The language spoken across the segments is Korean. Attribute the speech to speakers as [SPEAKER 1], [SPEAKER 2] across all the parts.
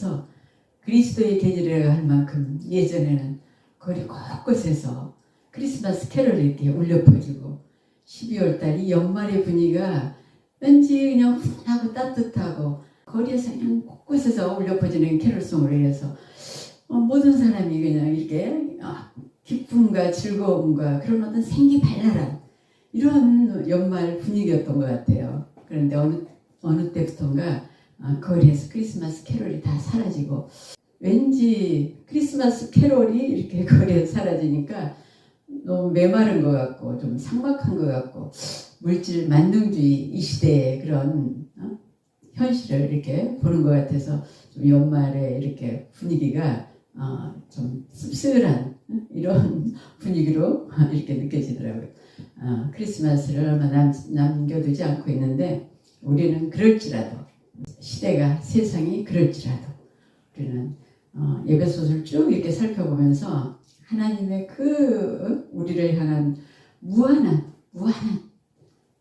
[SPEAKER 1] 하면서 그리스도의 계절이라고 할 만큼 예전에는 거리 곳곳에서 크리스마스 캐럴이 이렇게 울려 퍼지고 12월 달이 연말의 분위기가 왠지 그냥 훈훈하고 따뜻하고 거리에서 그냥 곳곳에서 울려 퍼지는 캐럴송으로 인해서 모든 사람이 그냥 이렇게 기쁨과 즐거움과 그런 어떤 생기발랄한 이런 연말 분위기였던 것 같아요. 그런데 어느 때부턴가 거리에서 크리스마스 캐롤이 다 사라지고 왠지 크리스마스 캐롤이 이렇게 거리에서 사라지니까 너무 메마른 것 같고 좀 삭막한 것 같고 물질 만능주의 이 시대의 그런 현실을 이렇게 보는 것 같아서 좀 연말에 이렇게 분위기가 좀 씁쓸한 이런 분위기로 이렇게 느껴지더라고요. 크리스마스를 얼마 남겨두지 않고 있는데 우리는 그럴지라도 시대가 세상이 그럴지라도 우리는 에베소서를 쭉 이렇게 살펴보면서 하나님의 그 우리를 향한 무한한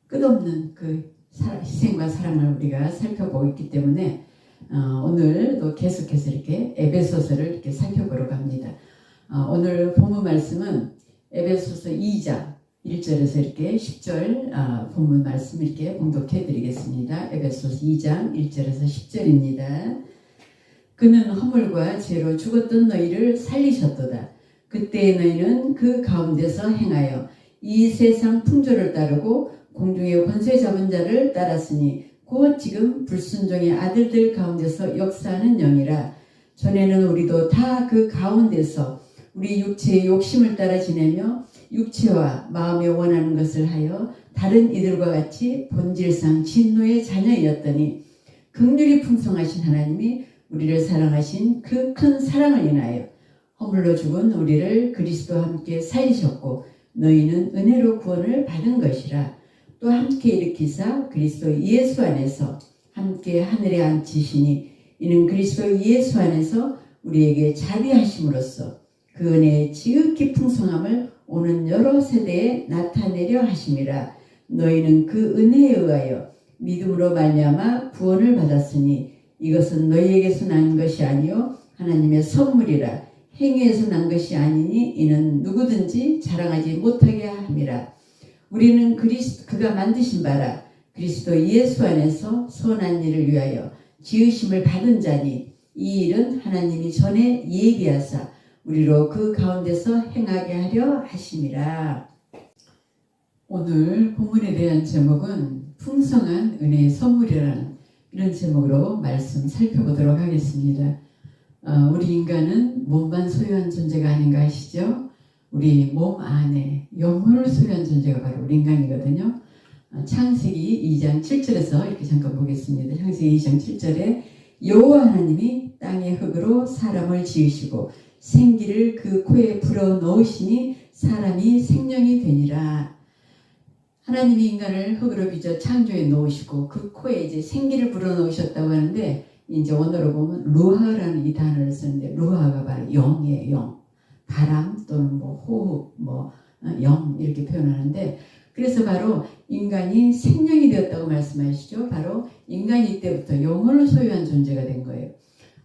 [SPEAKER 1] 끝없는 그 희생과 사랑을 우리가 살펴보고 있기 때문에 오늘도 계속해서 이렇게 에베소서를 이렇게 살펴보려고 합니다. 오늘 본문 말씀은 에베소서 2장 1절에서 이렇게 10절 본문 말씀 이렇게 봉독해 드리겠습니다. 에베소서 2장 1절에서 10절입니다. 그는 허물과 죄로 죽었던 너희를 살리셨도다. 그때의 너희는 그 가운데서 행하여 이 세상 풍조를 따르고 공중의 권세 잡은 자를 따랐으니 곧 지금 불순종의 아들들 가운데서 역사하는 영이라. 전에는 우리도 다 그 가운데서 우리 육체의 욕심을 따라 지내며 육체와 마음에 원하는 것을 하여 다른 이들과 같이 본질상 진노의 자녀이었더니 긍휼이 풍성하신 하나님이 우리를 사랑하신 그 큰 사랑을 인하여 허물로 죽은 우리를 그리스도와 함께 살리셨고 너희는 은혜로 구원을 받은 것이라. 또 함께 일으키사 그리스도 예수 안에서 함께 하늘에 앉히시니 이는 그리스도 예수 안에서 우리에게 자비하심으로써 그 은혜의 지극히 풍성함을 오는 여러 세대에 나타내려 하심이라. 너희는 그 은혜에 의하여 믿음으로 말미암아 구원을 받았으니 이것은 너희에게서 난 것이 아니요 하나님의 선물이라. 행위에서 난 것이 아니니 이는 누구든지 자랑하지 못하게 함이라. 우리는 그가 만드신 바라 그리스도 예수 안에서 선한 일을 위하여 지으심을 받은 자니 이 일은 하나님이 전에 예비하사 우리로 그 가운데서 행하게 하려 하심이라. 오늘 본문에 대한 제목은 풍성한 은혜의 선물이라는 이런 제목으로 말씀 살펴보도록 하겠습니다. 우리 인간은 몸만 소유한 존재가 아닌가 아시죠? 우리 몸 안에 영혼을 소유한 존재가 바로 우리 인간이거든요. 창세기 2장 7절에서 이렇게 잠깐 보겠습니다. 창세기 2장 7절에 여호와 하나님이 땅의 흙으로 사람을 지으시고 생기를 그 코에 불어 넣으시니 사람이 생명이 되니라. 하나님이 인간을 흙으로 빚어 창조해 놓으시고 그 코에 이제 생기를 불어 넣으셨다고 하는데 이제 원어로 보면 루하라는 이 단어를 쓰는데 루하가 바로 영이에요. 영. 바람 또는 호흡, 영 이렇게 표현하는데 그래서 바로 인간이 생명이 되었다고 말씀하시죠. 바로 인간이 이때부터 영혼을 소유한 존재가 된 거예요.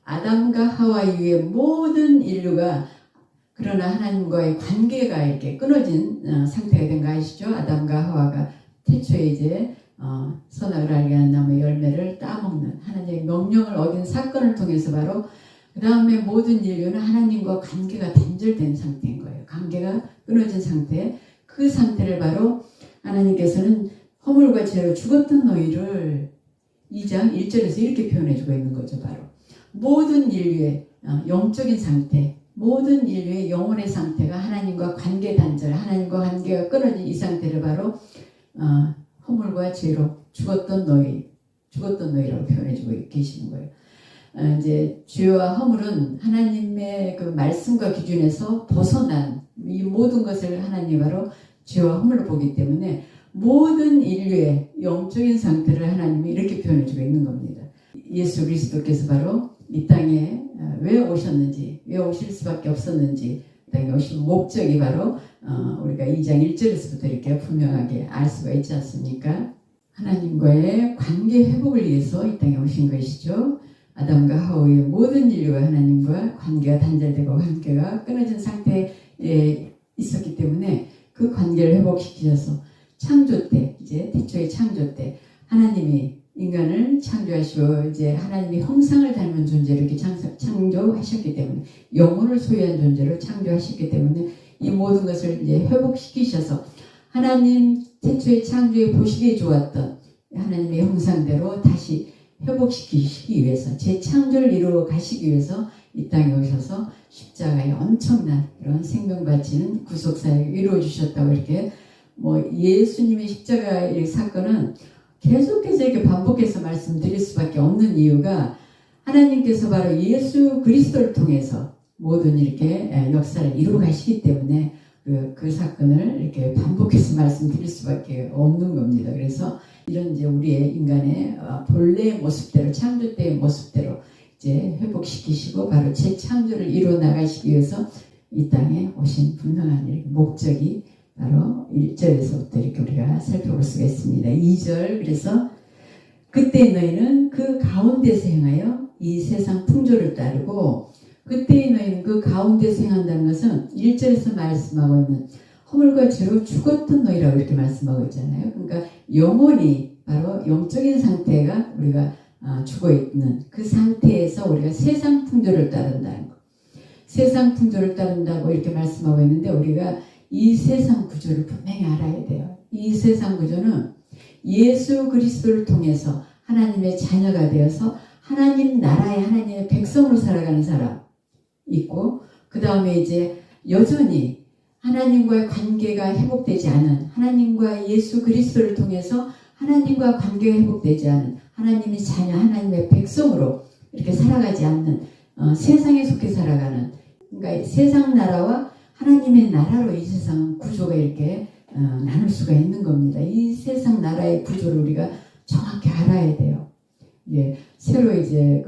[SPEAKER 1] 아담과 하와 이후의 모든 인류가 그러나 하나님과의 관계가 이렇게 끊어진 상태가 된 거 아시죠? 아담과 하와가 태초에 이제 선악을 알게 하는 나무의 열매를 따먹는 하나님의 명령을 어긴 사건을 통해서 바로 그 다음에 모든 인류는 하나님과 관계가 단절된 상태인 거예요. 관계가 끊어진 상태. 그 상태를 바로 하나님께서는 허물과 죄로 죽었던 너희를 2장 1절에서 이렇게 표현해주고 있는 거죠. 바로 모든 인류의 영적인 상태, 모든 인류의 영혼의 상태가 하나님과 관계 단절, 하나님과 관계가 끊어진 이 상태를 바로 허물과 죄로 죽었던 너희라고 표현해주고 계시는 거예요. 이제 죄와 허물은 하나님의 그 말씀과 기준에서 벗어난 이 모든 것을 하나님이 바로 죄와 허물로 보기 때문에 모든 인류의 영적인 상태를 하나님이 이렇게 표현해주고 있는 겁니다. 예수 그리스도께서 바로 이 땅에 왜 오셨는지, 왜 오실 수밖에 없었는지, 이 땅에 오신 목적이 바로 우리가 2장 1절에서부터 이렇게 분명하게 알 수가 있지 않습니까? 하나님과의 관계 회복을 위해서 이 땅에 오신 것이죠. 아담과 하와의 모든 인류가 하나님과 관계가 단절되고 관계가 끊어진 상태에 있었기 때문에 그 관계를 회복시키셔서 창조 때, 이제 태초의 창조 때 하나님이 인간을 창조하시고 이제 하나님의 형상을 닮은 존재로 이렇게 창조하셨기 때문에 영혼을 소유한 존재로 창조하셨기 때문에 이 모든 것을 이제 회복시키셔서 하나님 태초의 창조에 보시기에 좋았던 하나님의 형상대로 다시 회복시키시기 위해서 재창조를 이루어 가시기 위해서 이 땅에 오셔서 십자가에 엄청난 이런 생명 바치는 구속사역을 이루어 주셨다고 이렇게 예수님의 십자가의 사건은 계속해서 이렇게 반복해서 말씀드릴 수밖에 없는 이유가 하나님께서 바로 예수 그리스도를 통해서 모든 이렇게 역사를 이루어 가시기 때문에 그 사건을 이렇게 반복해서 말씀드릴 수밖에 없는 겁니다. 그래서 이런 이제 우리의 인간의 본래의 모습대로 창조 때의 모습대로 이제 회복시키시고 바로 재창조를 이루어 나가시기 위해서 이 땅에 오신 분명한 목적이 바로 1절에서부터 이렇게 우리가 살펴볼 수가 있습니다. 2절 그래서 그때 너희는 그 가운데서 행하여 이 세상 풍조를 따르고 그때의 너희는 그 가운데서 행한다는 것은 1절에서 말씀하고 있는 허물과 죄로 죽었던 너희라고 이렇게 말씀하고 있잖아요. 그러니까 영혼이 바로 영적인 상태가 우리가 죽어있는 그 상태에서 우리가 세상 풍조를 따른다는 거. 세상 풍조를 따른다고 이렇게 말씀하고 있는데 우리가 이 세상 구조를 분명히 알아야 돼요. 이 세상 구조는 예수 그리스도를 통해서 하나님의 자녀가 되어서 하나님 나라의 하나님의 백성으로 살아가는 사람 있고 그 다음에 이제 여전히 하나님과의 관계가 회복되지 않은 하나님과 예수 그리스도를 통해서 하나님과 관계가 회복되지 않은 하나님의 자녀 하나님의 백성으로 이렇게 살아가지 않는 세상에 속해 살아가는 그러니까 세상 나라와 하나님의 나라로 이 세상 구조가 이렇게 나눌 수가 있는 겁니다. 이 세상 나라의 구조를 우리가 정확히 알아야 돼요. 예, 새로 이제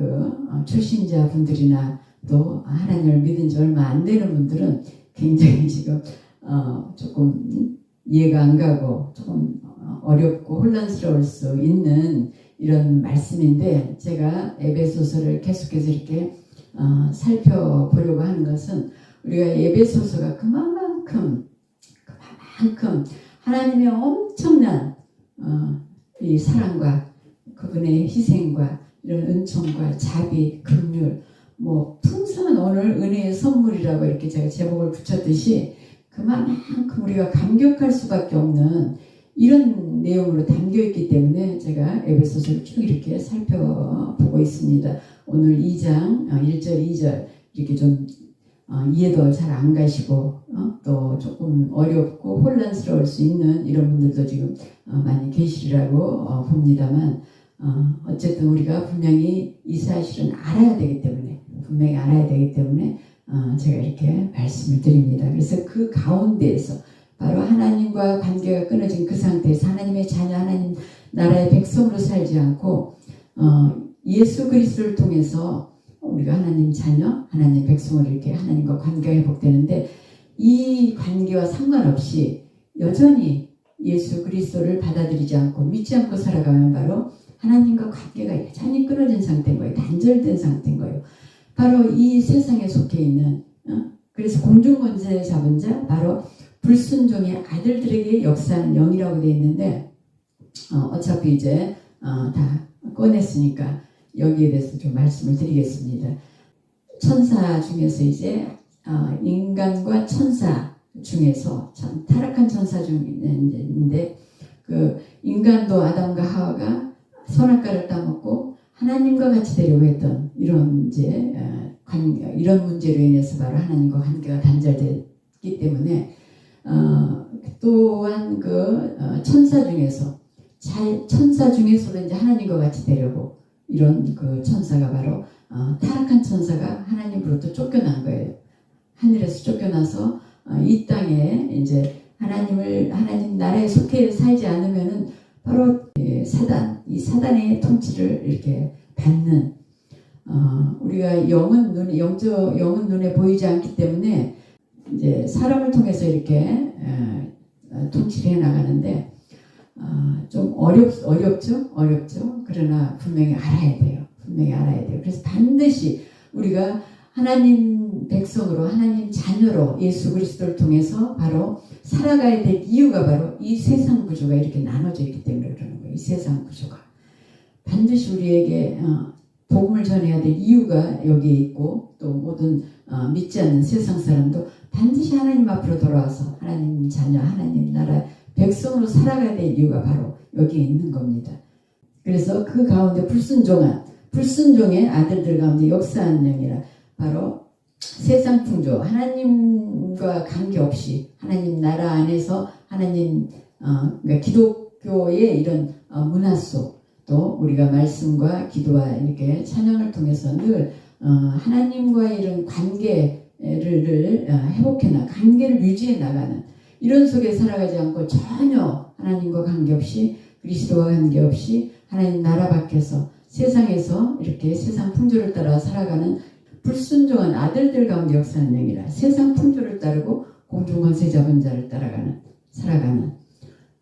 [SPEAKER 1] 초신자 분들이나 또 하나님을 믿은 지 얼마 안 되는 분들은 굉장히 지금 조금 이해가 안 가고 조금 어렵고 혼란스러울 수 있는 이런 말씀인데 제가 에베소서를 계속해서 이렇게 살펴보려고 하는 것은 우리가 에베소서가 그만큼 하나님의 엄청난 이 사랑과 그분의 희생과 이런 은총과 자비, 긍휼 풍성한 오늘 은혜의 선물이라고 이렇게 제가 제목을 붙였듯이 그만큼 우리가 감격할 수밖에 없는 이런 내용으로 담겨있기 때문에 제가 에베소서를 쭉 이렇게 살펴보고 있습니다. 오늘 2장 1절 2절 이렇게 좀 이해도 잘 안 가시고 또 조금 어렵고 혼란스러울 수 있는 이런 분들도 지금 많이 계시리라고 봅니다만 어쨌든 우리가 분명히 이 사실은 알아야 되기 때문에 분명히 알아야 되기 때문에 제가 이렇게 말씀을 드립니다. 그래서 그 가운데에서 바로 하나님과 관계가 끊어진 그 상태에서 하나님의 자녀 하나님 나라의 백성으로 살지 않고 예수 그리스도를 통해서 우리가 하나님 자녀 하나님 백성으로 이렇게 하나님과 관계가 회복되는데 이 관계와 상관없이 여전히 예수 그리스도를 받아들이지 않고 믿지 않고 살아가면 바로 하나님과 관계가 여전히 끊어진 상태인 거예요. 단절된 상태인 거예요. 바로 이 세상에 속해 있는 그래서 공중권세 잡은 자 바로 불순종의 아들들에게 역사하는 영이라고 되어 있는데 어차피 이제 다 꺼냈으니까 여기에 대해서 좀 말씀을 드리겠습니다. 천사 중에서 이제 인간과 천사 중에서 참 타락한 천사 중인데 그 인간도 아담과 하와가 선악과를 따먹고 하나님과 같이 되려고 했던 이런 이제 이런 문제로 인해서 바로 하나님과 관계가 단절됐기 때문에 또한 그 천사 중에서도 이제 하나님과 같이 되려고 이런 그 천사가 바로 타락한 천사가 하나님으로부터 쫓겨난 거예요. 하늘에서 쫓겨나서 이 땅에 이제 하나님 나라에 속해 살지 않으면은 바로 이 사단의 통치를 이렇게 받는 우리가 영은 눈에 보이지 않기 때문에 이제 사람을 통해서 이렇게 통치를 해 나가는데 좀 어렵죠. 그러나 분명히 알아야 돼요. 분명히 알아야 돼요. 그래서 반드시 우리가 하나님 백성으로 하나님 자녀로 예수 그리스도를 통해서 바로 살아가야 될 이유가 바로 이 세상 구조가 이렇게 나눠져 있기 때문에 그러는 거예요. 이 세상 구조가 반드시 우리에게 복음을 전해야 될 이유가 여기에 있고 또 모든 믿지 않는 세상 사람도 반드시 하나님 앞으로 돌아와서 하나님 자녀 하나님 나라 백성으로 살아가야 될 이유가 바로 여기에 있는 겁니다. 그래서 그 가운데 불순종의 아들들 가운데 역사한 영이라 바로 세상 풍조 하나님과 관계없이 하나님 나라 안에서 하나님 그러니까 기독교의 이런 문화 속 또 우리가 말씀과 기도와 이렇게 찬양을 통해서 늘 하나님과의 이런 관계를 회복해나 관계를 유지해 나가는 이런 속에 살아가지 않고 전혀 하나님과 관계없이 그리스도와 관계없이 하나님 나라 밖에서 세상에서 이렇게 세상 풍조를 따라 살아가는 불순종한 아들들 가운데 역사하는 영이라 세상 풍조를 따르고 공중권세 잡은 자를 살아가는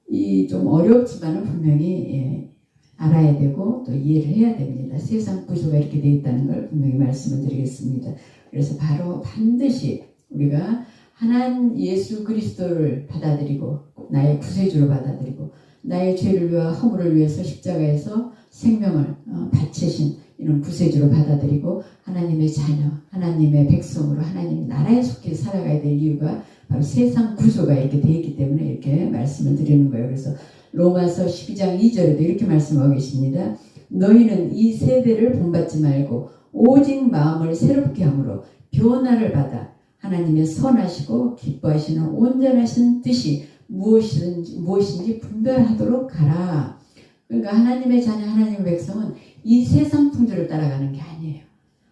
[SPEAKER 1] 이 좀 어렵지만은 분명히 알아야 되고 또 이해를 해야 됩니다. 세상 구조가 이렇게 되어 있다는 걸 분명히 말씀을 드리겠습니다. 그래서 바로 반드시 우리가 하나님 예수 그리스도를 받아들이고 나의 구세주로 받아들이고 나의 죄를 위하 허물을 위해서 십자가에서 생명을 바치신 이런 구세주로 받아들이고 하나님의 자녀, 하나님의 백성으로 하나님 나라에 속해 살아가야 될 이유가 바로 세상 구조가 이렇게 되어 있기 때문에 이렇게 말씀을 드리는 거예요. 그래서 로마서 12장 2절에도 이렇게 말씀하고 계십니다. 너희는 이 세대를 본받지 말고 오직 마음을 새롭게 함으로 변화를 받아 하나님의 선하시고 기뻐하시는 온전하신 뜻이 무엇인지 분별하도록 가라. 그러니까 하나님의 자녀 하나님의 백성은 이 세상 풍조를 따라가는 게 아니에요.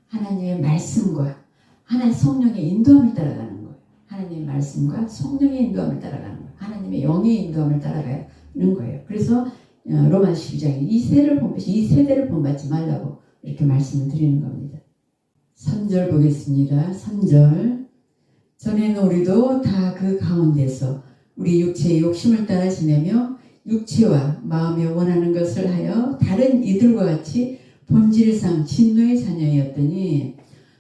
[SPEAKER 1] 하나님의 말씀과 하나님 성령의 인도함을 따라가는 거예요. 하나님의 말씀과 성령의 인도함을 따라가는 거예요. 하나님의 영의 인도함을 따라가는 거예요. 그래서 로마 12장에 이 세대를 본받지 말라고 이렇게 말씀을 드리는 겁니다. 3절 보겠습니다. 3절 전에는 우리도 다 그 가운데서 우리 육체의 욕심을 따라 지내며 육체와 마음에 원하는 것을 하여 다른 이들과 같이 본질상 진노의 자녀였더니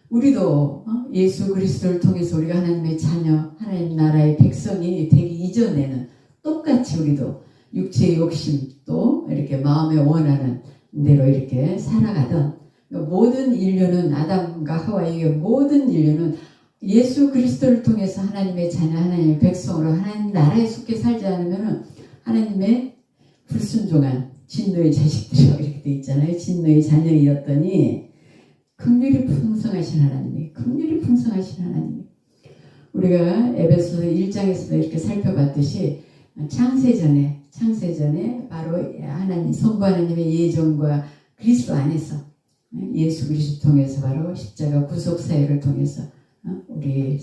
[SPEAKER 1] 우리도 예수 그리스도를 통해서 우리가 하나님의 자녀 하나님 나라의 백성이 되기 이전에는 똑같이 우리도 육체의 욕심 또 이렇게 마음에 원하는 대로 이렇게 살아가던 모든 인류는 아담과 하와의 모든 인류는 예수 그리스도를 통해서 하나님의 자녀 하나님의 백성으로 하나님 나라에 속해 살지 않으면 하나님의 불순종한 진노의 자식들이라고 이렇게 돼 있잖아요. 진노의 자녀이었더니 긍휼이 풍성하신 하나님이 우리가 에베소서 1장에서도 이렇게 살펴봤듯이 창세전에 바로 하나님 성부 하나님의 예정과 그리스도 안에서 예수 그리스도 통해서 바로 십자가 구속 사역을 통해서 우리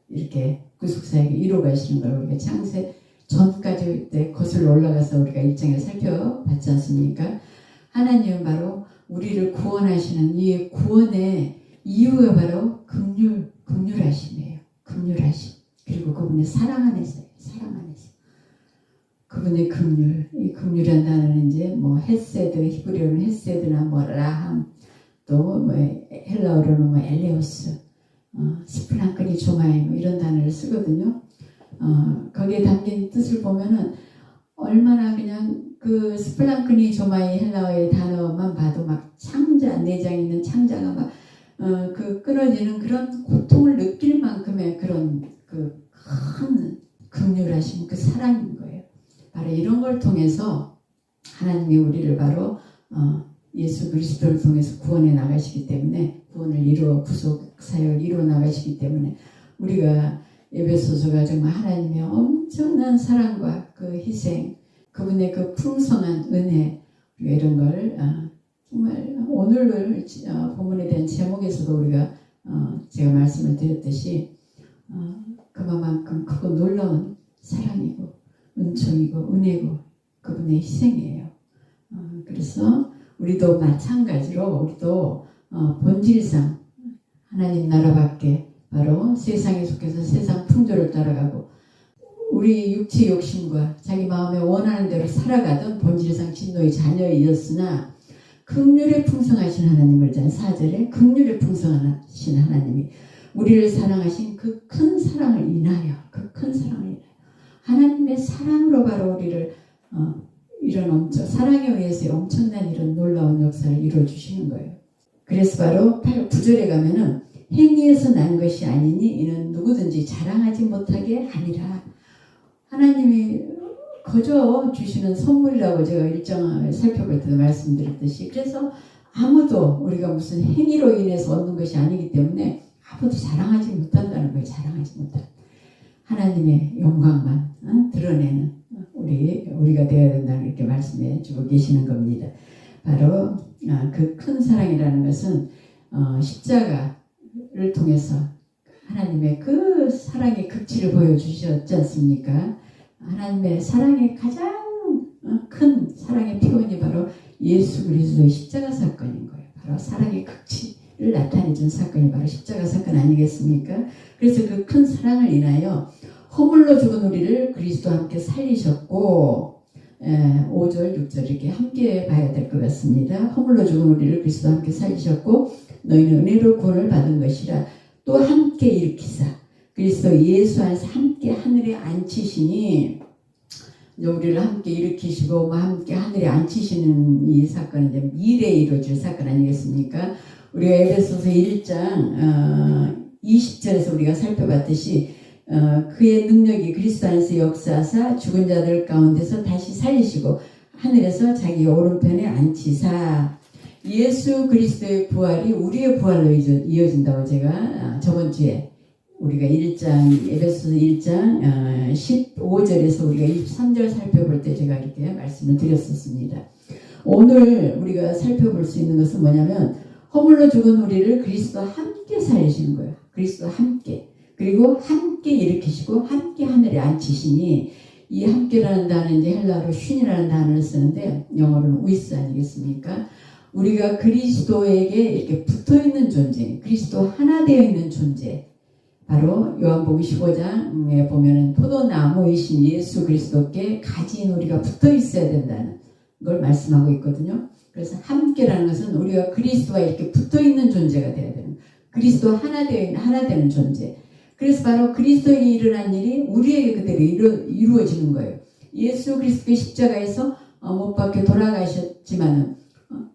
[SPEAKER 1] 이렇게 구속 사역을 이루어 가시는 걸 우리가 창세 전까지 때 거슬러 올라가서 우리가 1장에 살펴봤지 않습니까? 하나님은 바로 우리를 구원하시는 이 구원의 이유가 바로 긍휼하심이에요. 긍휼하심. 그리고 그분의 사랑 안에서요. 그분의 긍휼. 이 긍휼이라는 단어는 이제 헤세드, 히브리어는 헤세드나 라함, 또 헬라어로는 엘레오스, 스플랑크니 조마이 이런 단어를 쓰거든요. 거기에 담긴 뜻을 보면은 얼마나 그냥 그 스플랑크니 조마이 헬라어의 단어만 봐도 막 내장에 있는 창자가 막 그 끊어지는 그런 고통을 느낄 만큼의 그런 그 큰 긍휼하심 그 사랑인 거예요. 바로 이런 걸 통해서 하나님이 우리를 바로 예수 그리스도를 통해서 구원해 나가시기 때문에 구속 사역을 이루어 나가시기 때문에 우리가 에베소서가 정말 하나님의 엄청난 사랑과 그 희생 그분의 그 풍성한 은혜 이런 걸 정말 오늘 본문에 대한 제목에서도 우리가 제가 말씀을 드렸듯이 그만큼 크고 놀라운 사랑이고 은총이고 은혜고 그분의 희생이에요. 그래서 우리도 마찬가지로 우리도 본질상 하나님 나라 밖에 바로 세상에 속해서 세상 풍조를 따라가고 우리 육체 욕심과 자기 마음에 원하는 대로 살아가던 본질상 진노의 자녀이었으나 긍휼에 풍성하신 하나님을 잖아요. 4절에 긍휼에 풍성하신 하나님이 우리를 사랑하신 그 큰 사랑을 인하여 하나님의 사랑으로 바로 우리를 이런 사랑에 의해서 엄청난 이런 놀라운 역사를 이루어주시는 거예요. 그래서 바로 9절에 가면은 행위에서 난 것이 아니니 이는 누구든지 자랑하지 못하게 하니라. 하나님이 거저 주시는 선물이라고 제가 일정을 살펴볼 때도 말씀드렸듯이, 그래서 아무도 우리가 무슨 행위로 인해서 얻는 것이 아니기 때문에 아무도 자랑하지 못한다는 거예요. 자랑하지 못한 하나님의 영광만 드러내는 우리가 되어야 된다는 이렇게 말씀해 주고 계시는 겁니다. 바로 그 큰 사랑이라는 것은 십자가를 통해서 하나님의 그 사랑의 극치를 보여주셨지 않습니까? 하나님의 사랑의 가장 큰 사랑의 표현이 바로 예수 그리스도의 십자가 사건인 거예요. 바로 사랑의 극치를 나타내준 사건이 바로 십자가 사건 아니겠습니까? 그래서 그 큰 사랑을 인하여 허물로 죽은 우리를 그리스도와 함께 살리셨고, 5절, 6절 이렇게 함께 봐야 될 것 같습니다. 허물로 죽은 우리를 그리스도와 함께 살리셨고 너희는 은혜로 구원을 받은 것이라 또 함께 일으키사 그리스도 예수 안에서 함께 하늘에 앉히시니, 우리를 함께 일으키시고 함께 하늘에 앉히시는 이 사건은 이제 미래에 이루어질 사건 아니겠습니까? 우리가 에베소서 1장 20절에서 우리가 살펴봤듯이 그의 능력이 그리스도 안에서 역사하사 죽은 자들 가운데서 다시 살리시고 하늘에서 자기 오른편에 앉히사, 예수 그리스도의 부활이 우리의 부활로 이어진다고 제가 저번 주에 우리가 에베소서 1장 15절에서 우리가 23절 살펴볼 때 제가 이렇게 말씀을 드렸었습니다. 오늘 우리가 살펴볼 수 있는 것은 뭐냐면 허물로 죽은 우리를 그리스도와 함께 살리시는 거예요. 그리스도와 함께. 그리고 함께 일으키시고 함께 하늘에 앉히시니, 이 함께라는 단어는 이제 헬라어로 쉰이라는 단어를 쓰는데 영어로는 위스 아니겠습니까? 우리가 그리스도에게 이렇게 붙어있는 존재, 그리스도 하나 되어 있는 존재, 바로 요한복음 15장에 보면은 포도나무이신 예수 그리스도께 가진 우리가 붙어 있어야 된다는 걸 말씀하고 있거든요. 그래서 함께라는 것은 우리가 그리스도와 이렇게 붙어 있는 존재가 되어야 되는, 그리스도 하나 되는 존재. 그래서 바로 그리스도에게 일어난 일이 우리에게 그대로 이루어지는 거예요. 예수 그리스도의 십자가에서 못 박혀 돌아가셨지만은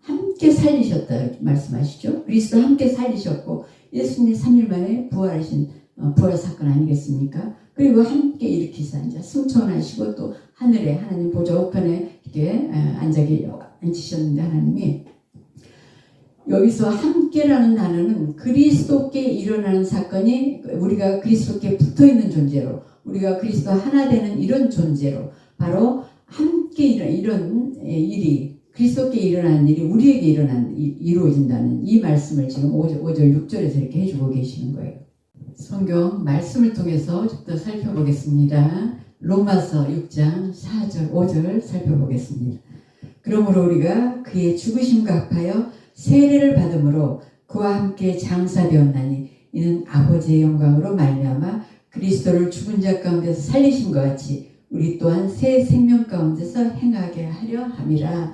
[SPEAKER 1] 함께 살리셨다 이렇게 말씀하시죠. 그리스도 함께 살리셨고 예수님이 3일 만에 부활하신 부활 사건 아니겠습니까? 그리고 함께 일으키사 이제 승천하시고 또 하늘에 하나님 보좌 우편에 이렇게 앉히셨는데, 하나님이 여기서 함께라는 단어는 그리스도께 일어나는 사건이 우리가 그리스도께 붙어있는 존재로, 우리가 그리스도 하나 되는 이런 존재로 바로 함께 이런 일이, 그리스도께 일어나는 일이 우리에게 이루어진다는 이 말씀을 지금 5절 6절에서 이렇게 해주고 계시는 거예요. 성경 말씀을 통해서 좀 더 살펴보겠습니다. 로마서 6장 4절 5절 살펴보겠습니다. 그러므로 우리가 그의 죽으심과 합하여 세례를 받음으로 그와 함께 장사되었나니 이는 아버지의 영광으로 말미암아 그리스도를 죽은 자 가운데서 살리신 것 같이 우리 또한 새 생명 가운데서 행하게 하려 함이라.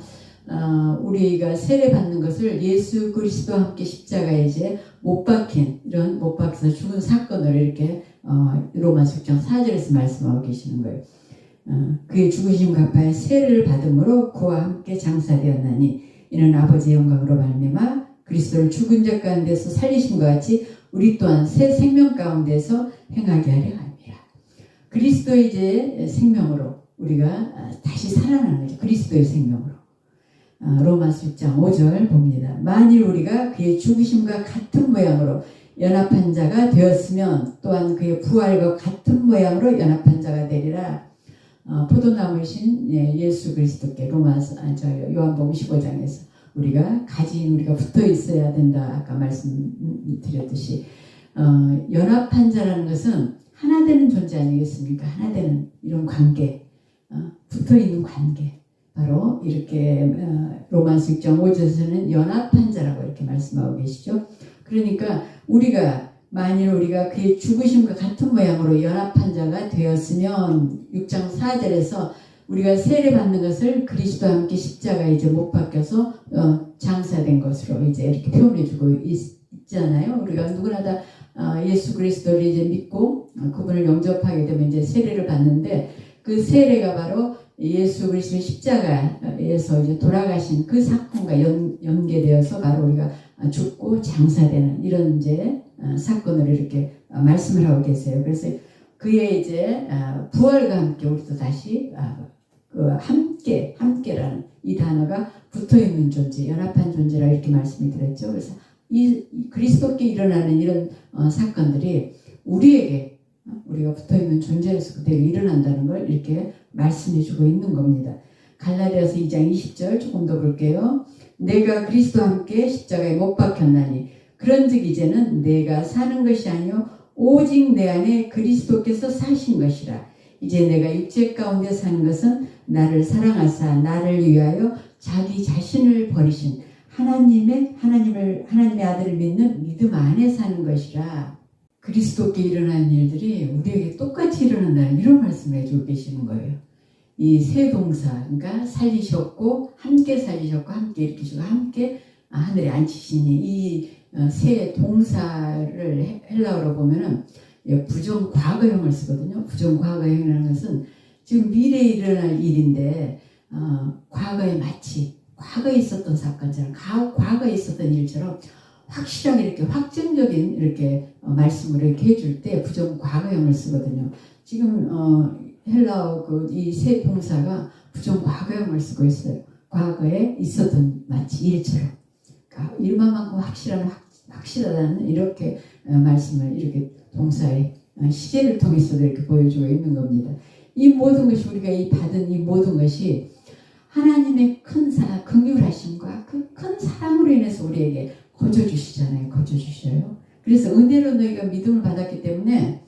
[SPEAKER 1] 우리가 세례 받는 것을 예수 그리스도와 함께 십자가에 이제 못 박혀서 죽은 사건을 이렇게 로마서 6장 4절에서 말씀하고 계시는 거예요. 그의 죽으심과 합하여 세례를 받음으로 그와 함께 장사되었나니 이는 아버지의 영광으로 말미암아 그리스도를 죽은 자 가운데서 살리신 것 같이 우리 또한 새 생명 가운데서 행하게 하려 합니다. 그리스도의 이제 생명으로 우리가 다시 살아나는 거죠. 그리스도의 생명으로. 로마서 6장 5절 봅니다. 만일 우리가 그의 죽으심과 같은 모양으로 연합한 자가 되었으면 또한 그의 부활과 같은 모양으로 연합한 자가 되리라. 포도나무이신 예수 그리스도께 요한복음 15장에서 우리가 붙어 있어야 된다. 아까 말씀드렸듯이 연합한 자라는 것은 하나 되는 존재 아니겠습니까? 하나 되는 이런 관계, 붙어 있는 관계. 바로 이렇게 로마서 6장 5절에서는 연합한 자라고 이렇게 말씀하고 계시죠. 그러니까 만일 우리가 그의 죽으심과 같은 모양으로 연합한 자가 되었으면 6장 4절에서 우리가 세례 받는 것을 그리스도와 함께 십자가에 이제 못 박혀서 장사된 것으로 이제 이렇게 표현해주고 있잖아요. 우리가 누구나 다 예수 그리스도를 이제 믿고 그분을 영접하게 되면 이제 세례를 받는데 그 세례가 바로 예수 그리스도의 십자가에서 이제 돌아가신 그 사건과 연계되어서 바로 우리가 죽고 장사되는 이런 이제 사건을 이렇게 말씀을 하고 계세요. 그래서 그의 이제 부활과 함께 우리도 다시 그 함께라는 이 단어가 붙어있는 존재, 연합한 존재라 이렇게 말씀이 드렸죠. 그래서 이 그리스도께 일어나는 이런 사건들이 우리에게 우리가 붙어있는 존재로서 그대로 일어난다는 걸 이렇게 말씀해주고 있는 겁니다. 갈라디아서 2장 20절 조금 더 볼게요. 내가 그리스도와 함께 십자가에 못 박혔나니 그런즉 이제는 내가 사는 것이 아니요 오직 내 안에 그리스도께서 사신 것이라. 이제 내가 육체 가운데 사는 것은 나를 사랑하사 나를 위하여 자기 자신을 버리신 하나님의 아들을 믿는 믿음 안에 사는 것이라. 그리스도께 일어나는 일들이 우리에게 똑같이 일어난다는 이런 말씀을 해주고 계시는 거예요. 이 세 동사, 그러니까 살리셨고 함께 살리셨고 함께 일으키시고 함께 하늘에 앉히시니 이 세 동사를 헬라어로 보면은 부정 과거형을 쓰거든요. 부정 과거형이라는 것은 지금 미래에 일어날 일인데 과거에 마치 과거에 있었던 사건처럼 과거에 있었던 일처럼 확실하게 이렇게 확정적인 이렇게 말씀을 이렇게 해줄 때 부정 과거형을 쓰거든요. 지금 헬라어 이 세 동사가 부정 과거형을 쓰고 있어요. 과거에 있었던 마치 일처럼. 그러니까 일만큼 확실하다는 이렇게 말씀을 이렇게 동사의 시제를 통해서도 이렇게 보여주고 있는 겁니다. 이 모든 것이 우리가 받은 이 모든 것이 하나님의 큰 긍휼하심과 그 큰 사랑으로 인해서 우리에게 거저주시잖아요. 거저주셔요. 그래서 은혜로 너희가 믿음을 받았기 때문에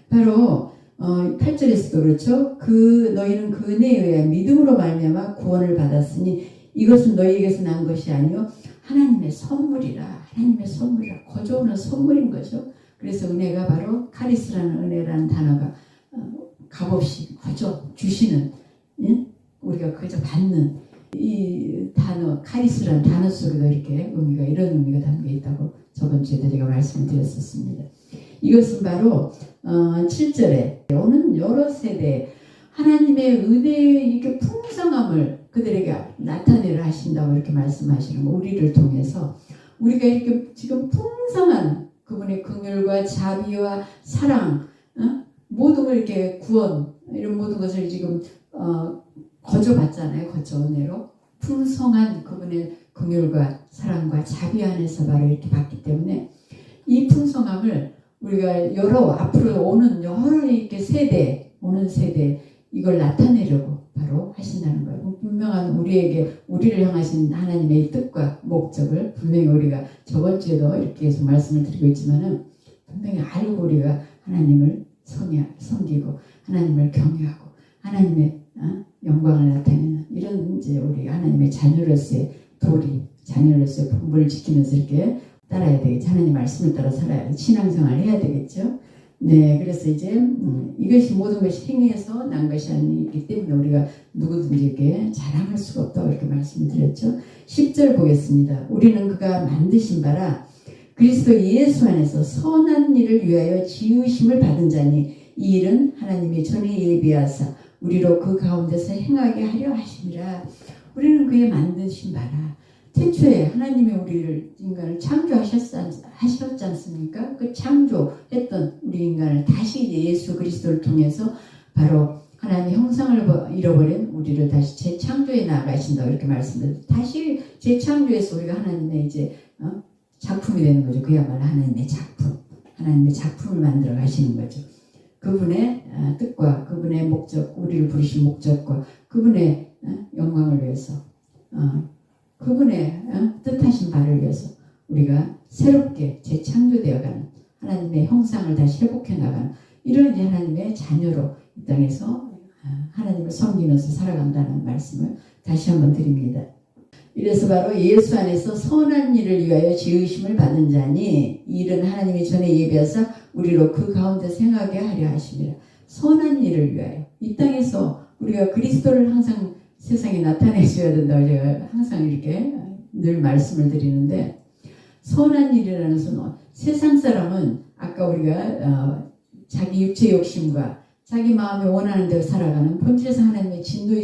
[SPEAKER 1] 바로 8절에서도 그렇죠. 너희는 그 은혜에 의해 믿음으로 말미암아 구원을 받았으니 이것은 너희에게서 난 것이 아니요 하나님의 선물이라. 하나님의 선물이라. 거저오는 선물인 거죠. 그래서 은혜가 바로 카리스라는 은혜라는 단어가 값없이 거저 주시는, 우리가 그저 받는 이 단어 카리스라는 단어 속에도 이렇게 이런 의미가 담겨 있다고 저번 주에도 제가 말씀을 드렸었습니다. 이것은 바로 7절에 오는 여러 세대 하나님의 은혜의 이렇게 풍성함을 그들에게 나타내려 하신다고 이렇게 말씀하시는 거. 우리를 통해서 우리가 이렇게 지금 풍성한 그분의 긍휼과 자비와 사랑, 모든 걸 이렇게 구원 이런 모든 것을 지금 거저받잖아요. 거저 은혜로 풍성한 그분의 긍휼과 사랑과 자비 안에서 바로 이렇게 받기 때문에 이 풍성함을 우리가 앞으로 오는 여러 이렇게 오는 세대 이걸 나타내려고 바로 하신다는 거예요. 분명한 우리를 향하신 하나님의 뜻과 목적을 분명히 우리가 저번 주에도 이렇게 계속 말씀을 드리고 있지만은 분명히 알고 우리가 하나님을 섬기고 하나님을 경외하고 하나님의 영광을 나타내는 이런 이제 우리 하나님의 자녀로서의 자녀로서의 본분을 지키면서 이렇게 따라야 되겠죠. 하나님 말씀을 따라 살아야 신앙생활을 해야 되겠죠. 네, 그래서 이제 이것이 모든 것이 행위에서 난 것이 아니기 때문에 우리가 누구든지 이렇게 자랑할 수가 없다고 이렇게 말씀을 드렸죠. 10절 보겠습니다. 우리는 그가 만드신 바라 그리스도 예수 안에서 선한 일을 위하여 지으심을 받은 자니 이 일은 하나님이 전에 예비하사 우리로 그 가운데서 행하게 하려 하심이라. 우리는 그의 만드신 바라. 태초에 하나님이 인간을 창조하셨지 않습니까? 그 창조했던 우리 인간을 다시 이제 예수 그리스도를 통해서 바로 하나님의 형상을 잃어버린 우리를 다시 재창조해 나가신다고 이렇게 말씀드렸습니다. 다시 재창조해서 우리가 하나님의 이제 작품이 되는 거죠. 그야말로 하나님의 작품을 만들어 가시는 거죠. 그분의 뜻과 그분의 목적, 우리를 부르신 목적과 그분의 영광을 위해서 그분의 뜻하신 바를 위해서 우리가 새롭게 재창조되어가는 하나님의 형상을 다시 회복해 나가는 이런 이제 하나님의 자녀로 이 땅에서 하나님을 섬기면서 살아간다는 말씀을 다시 한번 드립니다. 이래서 바로 예수 안에서 선한 일을 위하여 지으심을 받은 자니 이 일은 하나님이 전에 예비하사 우리로 그 가운데 생하게 하려 하심이라. 선한 일을 위하여 이 땅에서 우리가 그리스도를 항상 세상에 나타내줘야 된다고 제가 항상 이렇게 늘 말씀을 드리는데, 선한 일이라는 것은 세상 사람은 아까 우리가 자기 육체 욕심과 자기 마음에 원하는 대로 살아가는 본질에서 하나님의 진노의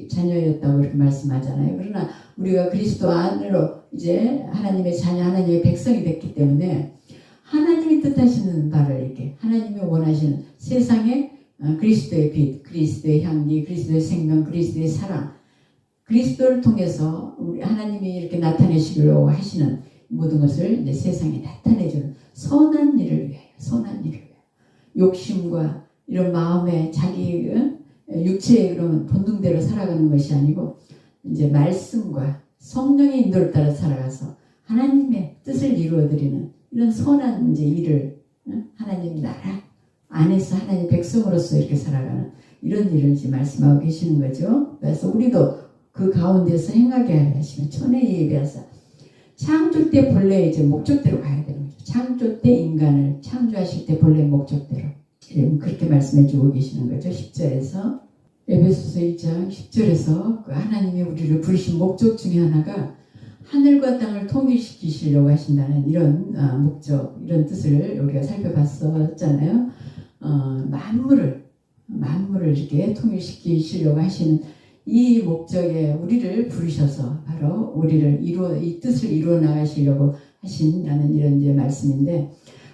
[SPEAKER 1] 자녀였다고 이렇게 말씀하잖아요. 그러나 우리가 그리스도 안으로 이제 하나님의 자녀, 하나님의 백성이 됐기 때문에 하나님이 뜻하시는 바를 이렇게 하나님이 원하시는 세상에 그리스도의 빛, 그리스도의 향기, 그리스도의 생명, 그리스도의 사랑, 그리스도를 통해서 우리 하나님이 이렇게 나타내시려고 하시는 모든 것을 이제 세상에 나타내주는 선한 일을 위하여, 선한 일을 위하여. 욕심과 이런 마음에 자기 육체의 그런 본능대로 살아가는 것이 아니고 이제 말씀과 성령의 인도를 따라 살아가서 하나님의 뜻을 이루어드리는 이런 선한 이제 일을 하나님 나라 안에서 하나님 백성으로서 이렇게 살아가는 이런 일을 이제 말씀하고 계시는 거죠. 그래서 우리도 그 가운데서 행하게 하시면 천의 예배하사 창조 때 본래 이제 목적대로 가야 되는 거죠. 창조 때 인간을 창조하실 때 본래 목적대로 그렇게 말씀해주고 계시는 거죠. 10절에서 에베소서 1장 10절에서 그 하나님이 우리를 부르신 목적 중에 하나가 하늘과 땅을 통일시키시려고 하신다는 이런 목적, 이런 뜻을 우리가 살펴봤었잖아요. 만물을 이렇게 통일시키시려고 하시는 이 목적에 우리를 부르셔서 바로 우리를 이 뜻을 이루어 나가시려고 하신다는 이런 이제 말씀인데,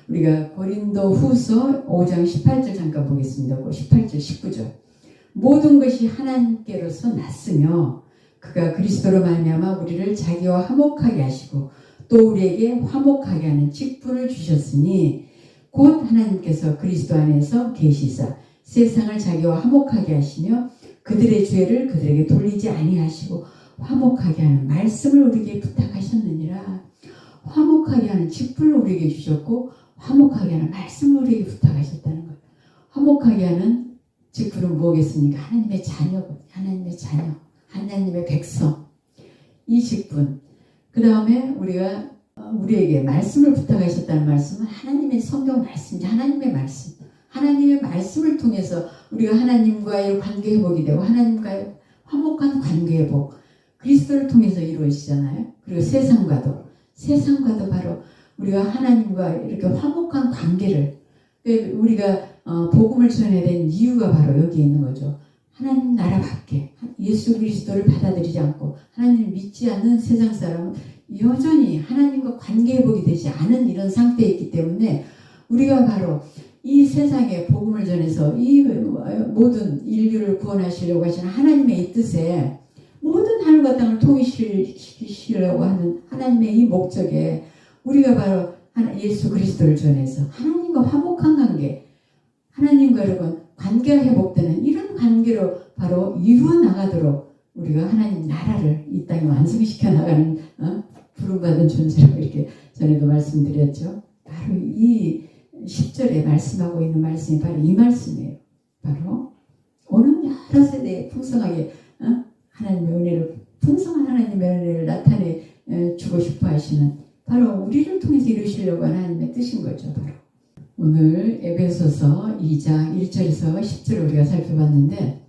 [SPEAKER 1] 우리가 고린도 후서 5장 18절 잠깐 보겠습니다. 18절 19절. 모든 것이 하나님께로서 났으며 그가 그리스도로 말미암아 우리를 자기와 화목하게 하시고 또 우리에게 화목하게 하는 직분을 주셨으니 곧 하나님께서 그리스도 안에서 계시사 세상을 자기와 화목하게 하시며 그들의 죄를 그들에게 돌리지 아니하시고 화목하게 하는 말씀을 우리에게 부탁하셨느니라. 화목하게 하는 직분을 우리에게 주셨고 화목하게 하는 말씀을 우리에게 부탁하셨다는 거예요. 화목하게 하는 직분은 뭐겠습니까? 하나님의 자녀거든요. 하나님의 자녀, 하나님의 백성. 이 직분. 그 다음에 우리가 우리에게 말씀을 부탁하셨다는 말씀은 하나님의 성경 말씀이지. 하나님의 말씀. 하나님의 말씀을 통해서 우리가 하나님과의 관계 회복이 되고 하나님과의 화목한 관계 회복. 그리스도를 통해서 이루어지잖아요. 그리고 세상과도 바로 우리가 하나님과 이렇게 화목한 관계를, 우리가 복음을 전해야 되는 이유가 바로 여기 있는 거죠. 하나님 나라 밖에 예수 그리스도를 받아들이지 않고 하나님을 믿지 않는 세상 사람은 여전히 하나님과 관계 회복이 되지 않은 이런 상태에 있기 때문에 우리가 바로 이 세상에 복음을 전해서 이 모든 인류를 구원하시려고 하시는 하나님의 이 뜻에 모든 하늘과 땅을 통일시키시려고 하는 하나님의 이 목적에 우리가 바로 예수 그리스도를 전해서 하나님과 화목한 관계, 하나님과 여러분 관계가 회복되는 이런 관계로 바로 이루어 나가도록 우리가 하나님 나라를 이 땅에 완성시켜 나가는 부름받은 존재라고 이렇게 전에도 말씀드렸죠. 바로 이 10절에 말씀하고 있는 말씀이 바로 이 말씀이에요. 바로 오는 여러 세대에 풍성하게 하나님의 은혜를, 풍성한 하나님의 은혜를 나타내 주고 싶어 하시는 바로 우리를 통해서 이루시려고 하는 하나님의 뜻인 거죠. 바로 오늘 에베소서 2장 1절에서 10절을 우리가 살펴봤는데,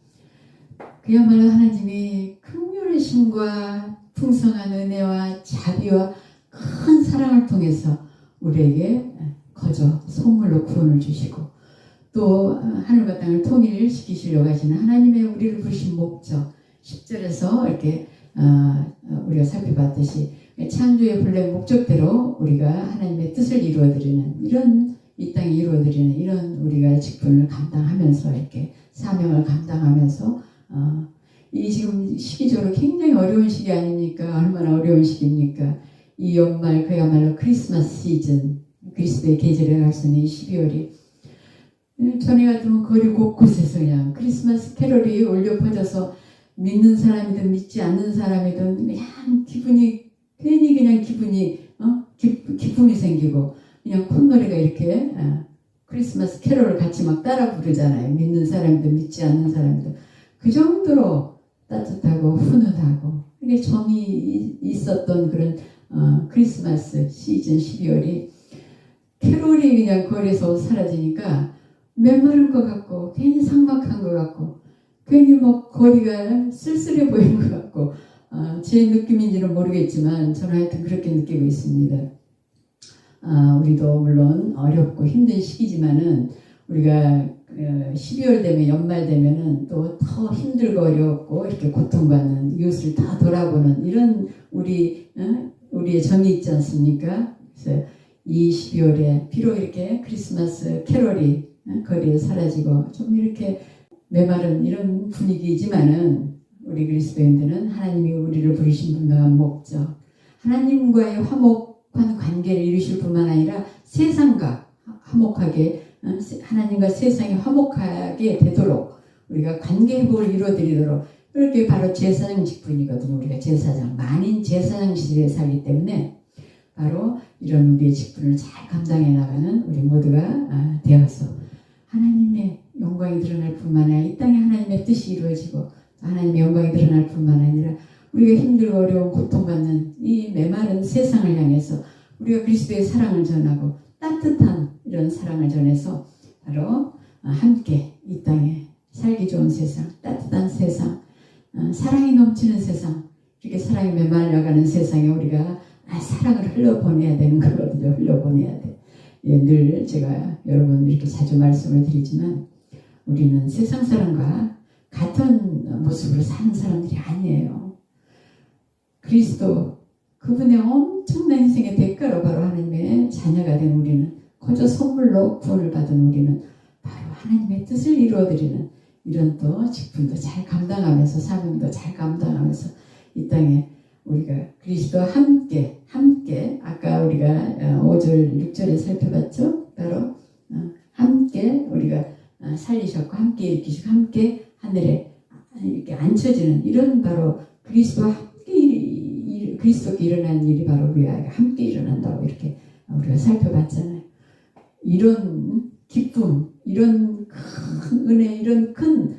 [SPEAKER 1] 그야말로 하나님이 긍휼하심과 풍성한 은혜와 자비와 큰 사랑을 통해서 우리에게 거저 선물로 구원을 주시고 또 하늘과 땅을 통일시키시려고 하시는 하나님의 우리를 부르신 목적, 10절에서 이렇게 우리가 살펴봤듯이 창조의 본래 목적대로 우리가 하나님의 뜻을 이루어드리는 이런 이 땅에 이루어드리는 이런 우리가 직분을 감당하면서 이렇게 사명을 감당하면서 이 지금 시기적으로 굉장히 어려운 시기 아닙니까? 얼마나 어려운 시기입니까? 이 연말 그야말로 크리스마스 시즌, 그리스도의 계절에 갈 수 있는 이 12월이 전에 같으면 거리 곳곳에서 그냥 크리스마스 캐롤이 울려 퍼져서 믿는 사람이든 믿지 않는 사람이든 그냥 기쁨이 생기고 그냥 콧노래가 이렇게 크리스마스 캐롤을 같이 막 따라 부르잖아요. 믿는 사람이든 믿지 않는 사람이든 그 정도로 따뜻하고 훈훈하고 이게 정이 있었던 그런 크리스마스 시즌 12월이 캐롤이 그냥 거리에서 사라지니까 메마른 것 같고 괜히 삭막한 것 같고 괜히 뭐 거리가 쓸쓸해 보이는 것 같고 제 느낌인지는 모르겠지만 저는 하여튼 그렇게 느끼고 있습니다. 우리도 물론 어렵고 힘든 시기지만은 우리가 12월 되면 연말 되면은 또 더 힘들고 어렵고 이렇게 고통받는 이웃을 다 돌아보는 이런 우리의 정이 있지 않습니까? 그래서 이 12월에 비록 이렇게 크리스마스 캐롤이 거리에 사라지고 좀 이렇게 메마른 이런 분위기이지만은 우리 그리스도인들은 하나님이 우리를 부르신 분명한 목적, 하나님과의 화목한 관계를 이루실 뿐만 아니라 세상과 화목하게 하나님과 세상이 화목하게 되도록 우리가 관계 회복을 이루어드리도록 그렇게 바로 제사장 직분이거든요. 우리가 제사장, 만인 제사장 시대에 살기 때문에 바로 이런 우리의 직분을 잘 감당해 나가는 우리 모두가 되어서 하나님의 영광이 드러날 뿐만 아니라 이 땅에 하나님의 뜻이 이루어지고 하나님의 영광이 드러날 뿐만 아니라 우리가 힘들고 어려운 고통받는 이 메마른 세상을 향해서 우리가 그리스도의 사랑을 전하고 따뜻한 이런 사랑을 전해서 바로 함께 이 땅에 살기 좋은 세상, 따뜻한 세상, 사랑이 넘치는 세상, 이렇게 사랑이 메말라가는 세상에 우리가 사랑을 흘려보내야 되는 거거든요. 흘려보내야 돼. 예, 늘 제가 여러분 이렇게 자주 말씀을 드리지만 우리는 세상 사람과 같은 모습으로 사는 사람들이 아니에요. 그리스도 그분의 엄청난 희생의 대가로 바로 하나님의 자녀가 된 우리는 거저 선물로 구원을 받은 우리는 바로 하나님의 뜻을 이루어드리는 이런 또 직분도 잘 감당하면서 사명도 잘 감당하면서 이 땅에 우리가 그리스도와 함께 아까 우리가 5절 6절에 살펴봤죠. 바로 함께 우리가 살리셨고 함께 일으키시고 함께 하늘에 이렇게 앉혀지는 이런 바로 그리스도와 함께 그리스도께 일어난 일이 바로 우리가 함께 일어난다고 이렇게 우리가 살펴봤잖아요. 이런 기쁨, 이런 큰 은혜, 이런 큰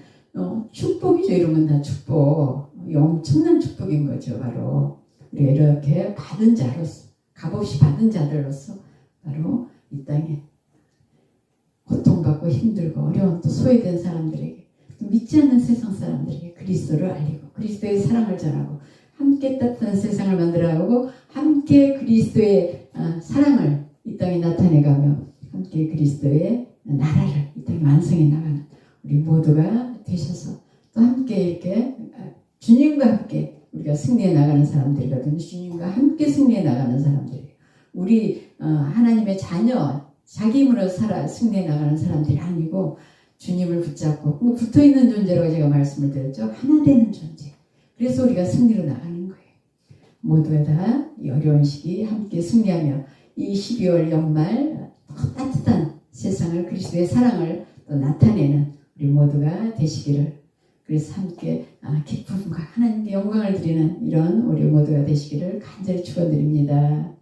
[SPEAKER 1] 축복이죠. 이런 건 다 축복. 엄청난 축복인 거죠. 바로 우리가 이렇게 받은 자로서, 값없이 받은 자들로서 바로 이 땅에 고통받고 힘들고 어려운 또 소외된 사람들에게 또 믿지 않는 세상 사람들에게 그리스도를 알리고 그리스도의 사랑을 전하고 함께 따뜻한 세상을 만들어가고 함께 그리스도의 사랑을 이 땅에 나타내가며 함께 그리스도의 나라를 이 땅에 완성해 나가는 우리 모두가 되셔서 또 함께 이렇게 주님과 함께 우리가 승리해 나가는 사람들이거든요. 주님과 함께 승리해 나가는 사람들이에요. 우리 하나님의 자녀, 자기 힘으로 살아 승리해 나가는 사람들이 아니고 주님을 붙잡고 붙어있는 존재라고 제가 말씀을 드렸죠. 하나 되는 존재. 그래서 우리가 승리로 나가는 거예요. 모두가 다 이 어려운 시기 함께 승리하며 이 12월 연말 따뜻한 세상을 그리스도의 사랑을 또 나타내는 우리 모두가 되시기를 그래서 함께 기쁨과 하나님께 영광을 드리는 이런 우리 모두가 되시기를 간절히 축원드립니다.